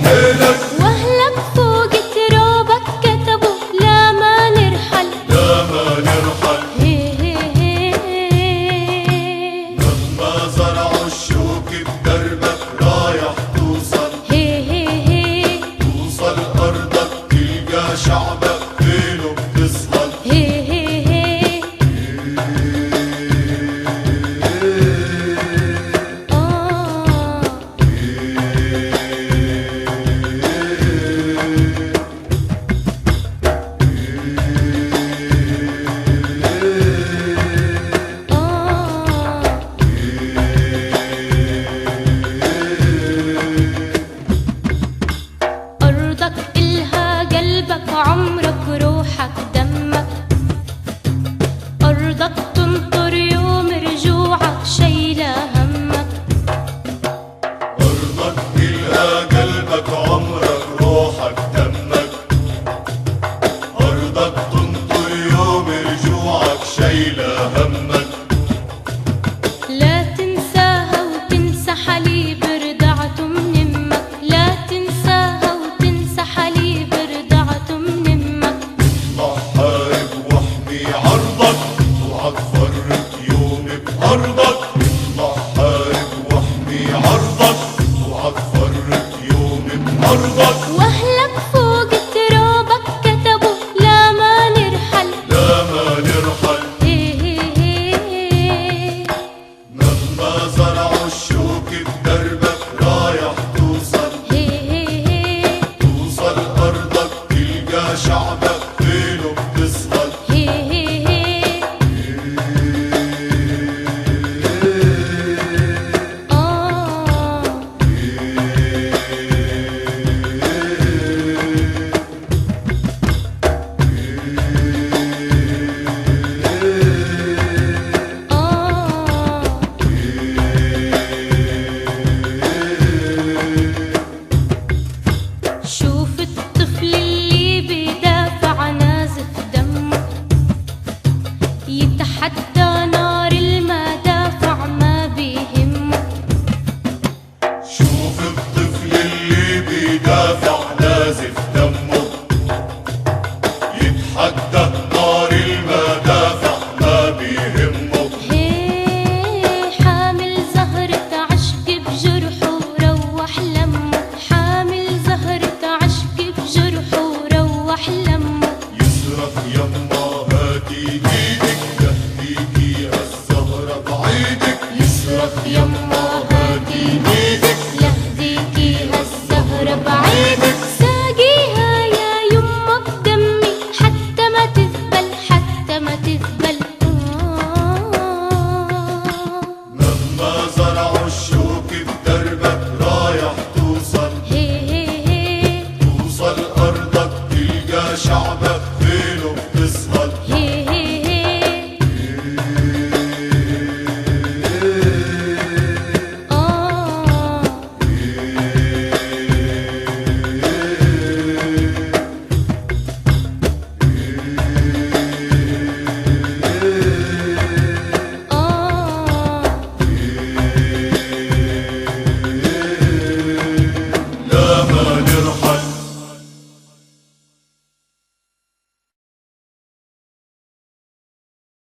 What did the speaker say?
حيلك واهلك فوق ترابك كتبوا لا ما نرحل لا ما نرحل. مهما زرعوا الشوك بدربك رايح توصل، توصل أرضك تلقى شعبك ليله بتصهل. عمرك روحك دمك، أرضك تنطر يوم رجوعك شايلة همك. أرضك إلها قلبك عمرك روحك دمك، أرضك تنطر يوم رجوعك شايلة همك. لا تنساها وتنسى حليب رضعته من امك، لا تنساها وتنسى حليب رضعته من امك. حارب واحمي عرضك وهتفرق يوم بأرضك. اطلع حارب واحمي عرضك وهتفرق يوم بأرضك. واهلك فوق ترابك كتبوا لا ما نرحل لا ما نرحل. مهما زرعوا الشوك بدربك رايح توصل، توصل أرضك تلقى شعبك ليله بتصهل. شوف الطفل اللي بيدافع نازف دمه، يتحدى نار المدافع ما بيهمه. شوف الطفل اللي بيدافع نازف دمه، يتحدى نار المدافع ما بيهمه. حامل زهرة عشق بجرحه وروح لمه، حامل زهرة عشق بجرحه وروح لمه. يصرخ يما هاتي ايدك لهديكي هالزهرة بعيدك. يصرخ يما هاتي ايدك لهديكي هالزهرة بعيدك.